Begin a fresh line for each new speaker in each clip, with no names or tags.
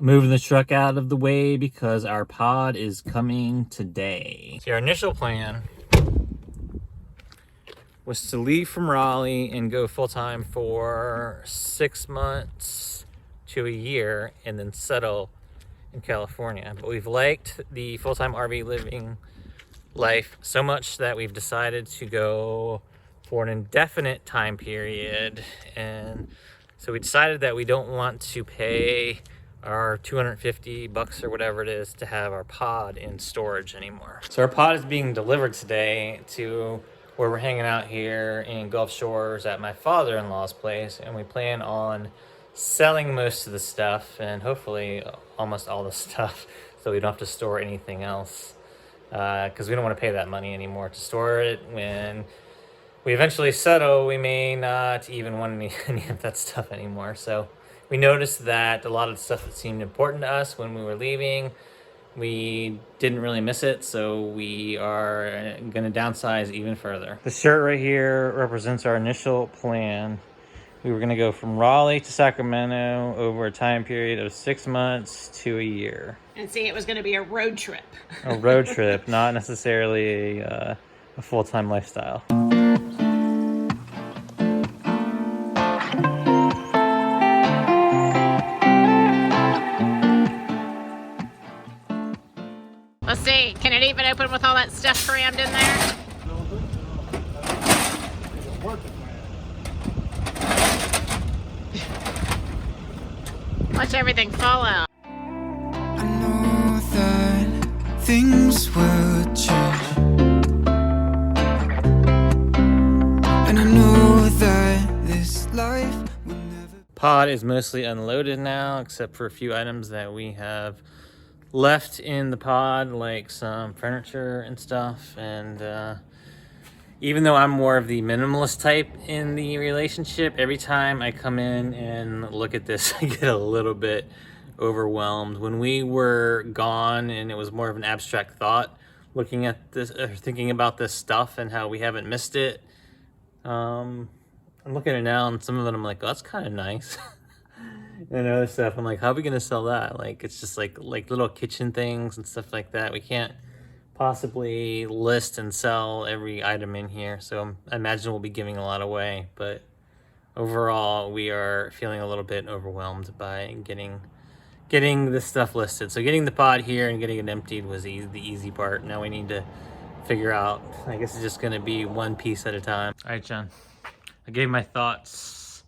moving the truck out of the way because our pod is coming today. So our initial plan was to leave from Raleigh and go full-time for 6 months to a year and then settle in California. But we've liked the full-time RV living life so much that we've decided to go for an indefinite time period. And so we decided that we don't want to pay our $250 or whatever it is to have our pod in storage anymore. So our pod is being delivered today to where we're hanging out here in Gulf Shores at my father-in-law's place, and we plan on selling most of the stuff and hopefully almost all the stuff so we don't have to store anything else, because we don't want to pay that money anymore to store it. When we eventually settle, we may not even want any of that stuff anymore. So we noticed that a lot of the stuff that seemed important to us when we were leaving, we didn't really miss it, so we are going to downsize even further. The shirt right here represents our initial plan. We were going to go from Raleigh to Sacramento over a time period of 6 months to a year.
And see, it was going to be a road trip.
A road trip, not necessarily a full-time lifestyle.
Let's see, can it even open with all that stuff crammed in there? Watch everything fall out.
I know that things will change, and I know that this life will never.
Pod is mostly unloaded now, except for a few items that we have left in the pod, like some furniture and stuff. And even though I'm more of the minimalist type in the relationship, every time I come in and look at this, I get a little bit overwhelmed. When we were gone and it was more of an abstract thought, looking at this or thinking about this stuff and how we haven't missed it, I'm looking at it now, and some of it I'm like, oh, that's kind of nice. And other stuff, I'm like, how are we gonna sell that? Like, it's just like little kitchen things and stuff like that. We can't possibly list and sell every item in here, so I imagine we'll be giving a lot away. But overall, we are feeling a little bit overwhelmed by getting this stuff listed. So getting the pod here and getting it emptied was the easy part. Now we need to figure out, I guess it's just gonna be one piece at a time. All right, John, I gave my thoughts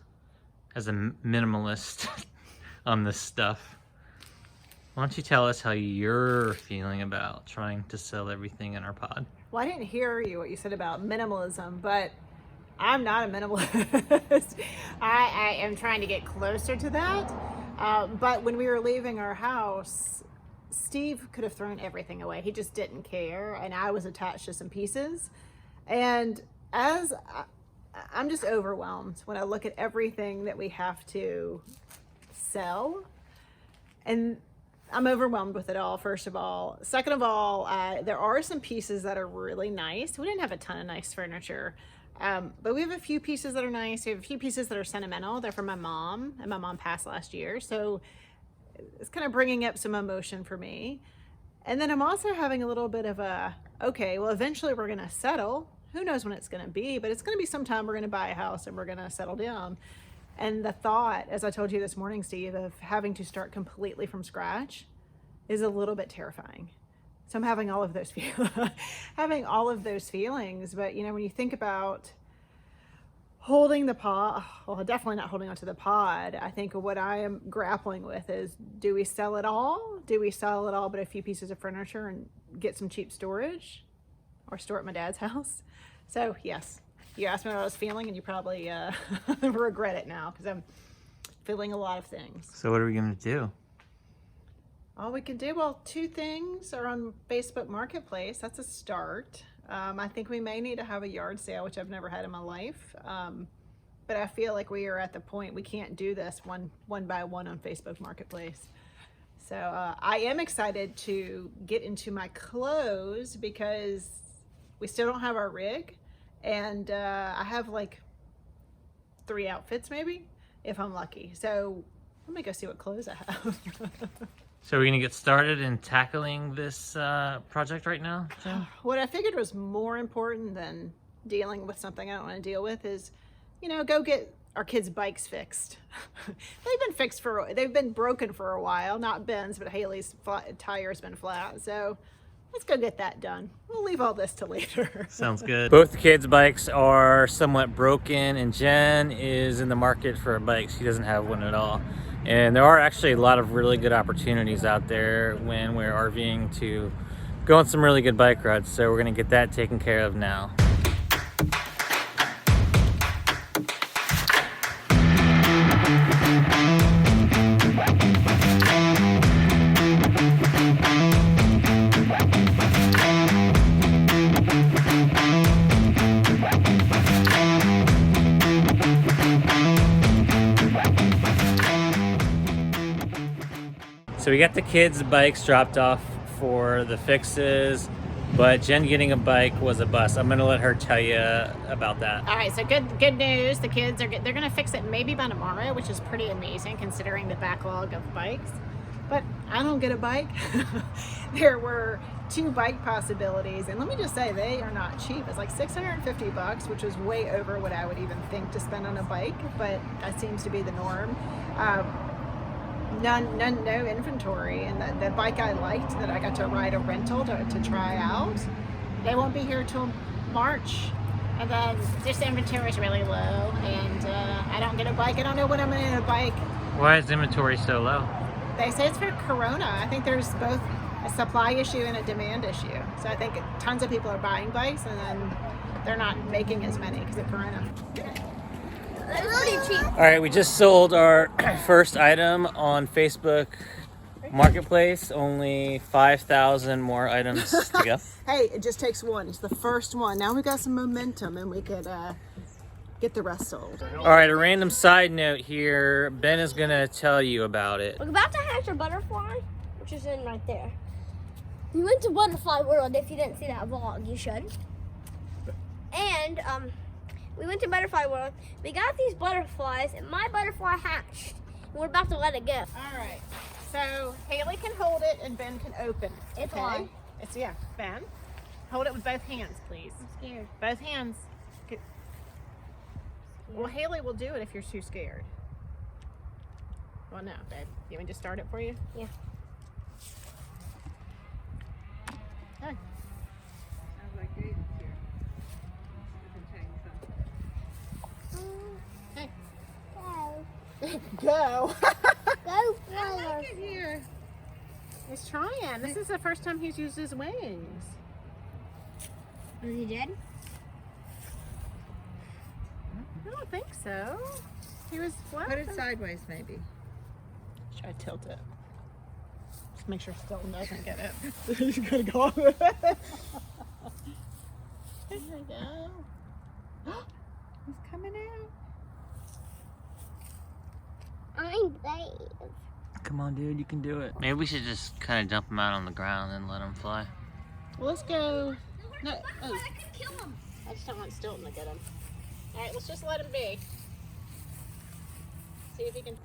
as a minimalist on this stuff. Why don't you tell us how you're feeling about trying to sell everything in our pod?
Well, I didn't hear what you said about minimalism, but I'm not a minimalist. I am trying to get closer to that. But when we were leaving our house, Steve could have thrown everything away. He just didn't care, and I was attached to some pieces. And I'm just overwhelmed when I look at everything that we have to sell, and I'm overwhelmed with it all, first of all. Second of all, there are some pieces that are really nice. We didn't have a ton of nice furniture, but we have a few pieces that are nice. We have a few pieces that are sentimental. They're from my mom, and my mom passed last year, so it's kind of bringing up some emotion for me. And then I'm also having a little bit of a, okay, well, eventually we're gonna settle. Who knows when it's gonna be, but it's gonna be sometime we're gonna buy a house and we're gonna settle down. And the thought, as I told you this morning, Steve, of having to start completely from scratch is a little bit terrifying. So I'm having all of those feelings. But you know, when you think about holding the pod, well, definitely not holding onto the pod. I think what I am grappling with is, do we sell it all? Do we sell it all but a few pieces of furniture and get some cheap storage, or store at my dad's house? So yes. You asked me what I was feeling, and you probably regret it now, because I'm feeling a lot of things.
So what are we gonna do?
All we can do, well, 2 things are on Facebook Marketplace. That's a start. I think we may need to have a yard sale, which I've never had in my life. But I feel like we are at the point we can't do this one by one on Facebook Marketplace. So I am excited to get into my clothes, because we still don't have our rig. And I have like 3 outfits maybe, if I'm lucky. So Let me go see what clothes I have.
So we're gonna get started in tackling this project right now, Jen?
What I figured was more important than dealing with something I don't want to deal with is, go get our kids' bikes fixed. They've been broken for a while, not Ben's, but Haley's tire's been flat. So let's go get that done. We'll leave all this to later.
Sounds good. Both the kids' bikes are somewhat broken, and Jen is in the market for a bike. She doesn't have one at all. And there are actually a lot of really good opportunities out there when we're RVing to go on some really good bike rides. So we're gonna get that taken care of now. So we got the kids' bikes dropped off for the fixes, but Jen getting a bike was a bust. I'm gonna let her tell you about that.
All right, so good news. The kids they're gonna fix it maybe by tomorrow, which is pretty amazing considering the backlog of bikes. But I don't get a bike. There were 2 bike possibilities, and let me just say they are not cheap. It's like $650, which is way over what I would even think to spend on a bike, but that seems to be the norm. No inventory, and the bike I liked that I got to ride a rental to try out, they won't be here till March, and then this inventory is really low, and I don't get a bike. I don't know when I'm gonna get a bike.
Why is inventory so low?
They say it's for Corona. I think there's both a supply issue and a demand issue. So I think tons of people are buying bikes, and then they're not making as many because of Corona.
It's pretty cheap.
All right, we just sold our first item on Facebook Marketplace. Only 5,000 more items to go.
Hey, it just takes one. It's the first one. Now we got some momentum, and we could get the rest sold.
All right, a random side note here. Ben is gonna tell you about it.
We're about to hatch a butterfly, which is in right there. We went to Butterfly World. If you didn't see that vlog, you should. And we went to Butterfly World. We got these butterflies, and my butterfly hatched. And we're about to let it go.
All right. So Haley can hold it, and Ben can open it.
It's
okay?
on.
Yeah, Ben. Hold it with both hands, please.
I'm scared.
Both hands. Well, Haley will do it if you're too scared. Well, no, babe. You want me to start it for you?
Yeah.
Hey.
Sounds like David's here. You can change something.
Hey.
Go.
Go.
Go,
I
Flyer.
like it here. He's trying. This is the first time he's used his wings.
Is he dead?
I don't think so. He was flat.
Put it sideways, maybe.
Try to tilt it. Just make sure Stilton doesn't get it. He's gonna go. There we go. He's coming out.
I'm brave.
Come on, dude, you can do it. Maybe we should just kind of dump him out on the ground and let him fly.
Well, let's go. No,
I could kill him.
I just don't want Stilton to get him. All right, let's just let him be. See if he can.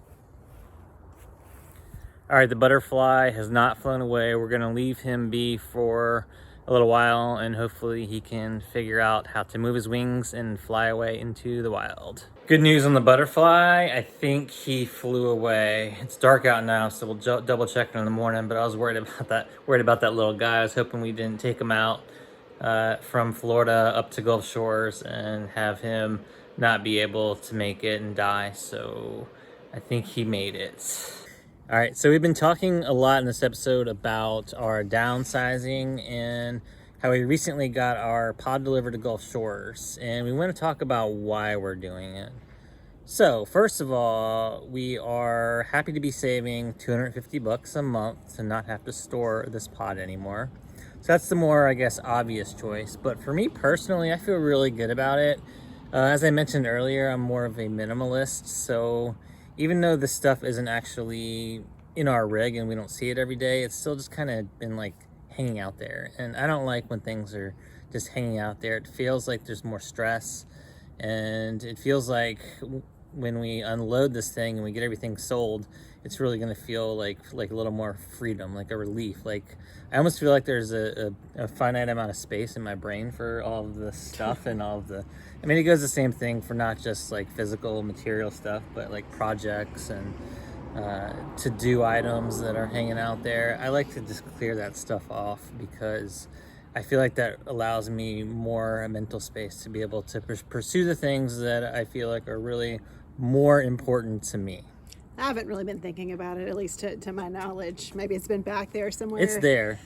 All right, the butterfly has not flown away. We're gonna leave him be for a little while, and hopefully he can figure out how to move his wings and fly away into the wild. Good news on the butterfly. I think he flew away. It's dark out now, so we'll double check it in the morning, but I was worried about that little guy. I was hoping we didn't take him out from Florida up to Gulf Shores and have him not be able to make it and die. So I think he made it. All right, so we've been talking a lot in this episode about our downsizing and how we recently got our pod delivered to Gulf Shores, and we want to talk about why we're doing it. So first of all, we are happy to be saving $250 a month to not have to store this pod anymore. So that's the more, I guess, obvious choice. But for me personally, I feel really good about it. As I mentioned earlier, I'm more of a minimalist, so even though this stuff isn't actually in our rig and we don't see it every day, it's still just kind of been like hanging out there. And I don't like when things are just hanging out there. It feels like there's more stress, and it feels like when we unload this thing and we get everything sold, it's really going to feel like a little more freedom, like a relief. Like I almost feel like there's a finite amount of space in my brain for all of this stuff and all of the, I mean, it goes the same thing for not just like physical material stuff, but like projects and to-do items that are hanging out there. I like to just clear that stuff off because I feel like that allows me more mental space to be able to pursue the things that I feel like are really more important to me.
I haven't really been thinking about it, at least to my knowledge. Maybe it's been back there somewhere.
It's there.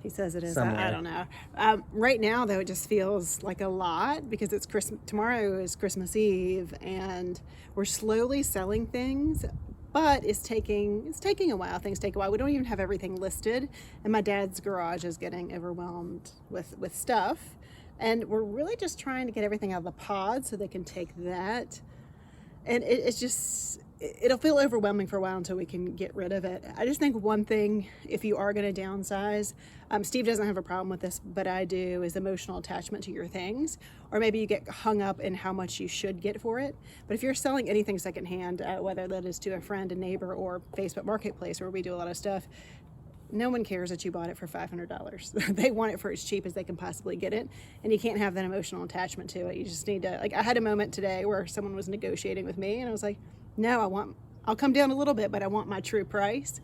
He says it is.
Somewhere.
I don't know. Right now, though, it just feels like a lot because it's Christmas. Tomorrow is Christmas Eve, and we're slowly selling things, but it's taking a while. Things take a while. We don't even have everything listed, and my dad's garage is getting overwhelmed with stuff, and we're really just trying to get everything out of the pod so they can take that. And it's just, it'll feel overwhelming for a while until we can get rid of it. I just think one thing, if you are going to downsize, Steve doesn't have a problem with this, but I do, is emotional attachment to your things. Or maybe you get hung up in how much you should get for it. But if you're selling anything secondhand, whether that is to a friend, a neighbor, or Facebook Marketplace, where we do a lot of stuff, no one cares that you bought it for $500. They want it for as cheap as they can possibly get it, and you can't have that emotional attachment to it. You just need to, like, I had a moment today where someone was negotiating with me, and I was like, no, I'll come down a little bit, but I want my true price,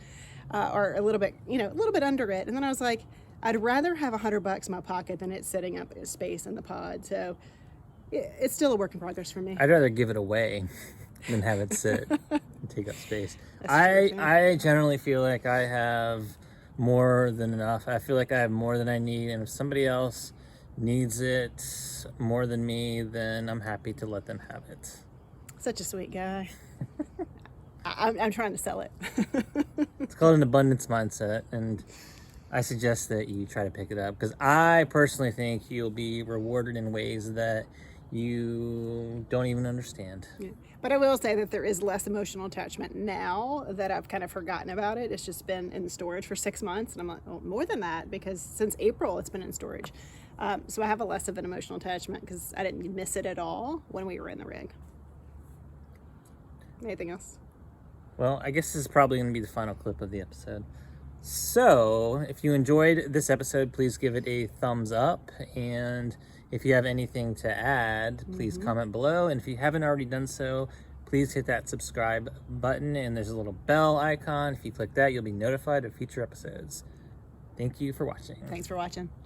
or a little bit, a little bit under it. And then I was like, I'd rather have $100 in my pocket than it sitting up in space in the pod. So it's still a work in progress for me.
I'd rather give it away than have it sit and take up space.
That's true,
I generally feel like I have more than enough. I feel like I have more than I need, and if somebody else needs it more than me, then I'm happy to let them have it.
Such a sweet guy. I'm trying to sell it.
It's called an abundance mindset, and I suggest that you try to pick it up because I personally think you'll be rewarded in ways that you don't even understand.
Yeah. But I will say that there is less emotional attachment now that I've kind of forgotten about it. It's just been in storage for 6 months, and I'm like, oh, more than that, because since April it's been in storage. So I have a less of an emotional attachment because I didn't miss it at all when we were in the rig. Anything else?
Well, I guess this is probably going to be the final clip of the episode. So, if you enjoyed this episode, please give it a thumbs up. And if you have anything to add, please comment below. And if you haven't already done so, please hit that subscribe button. And there's a little bell icon. If you click that, you'll be notified of future episodes. Thank you for watching.
Thanks for watching.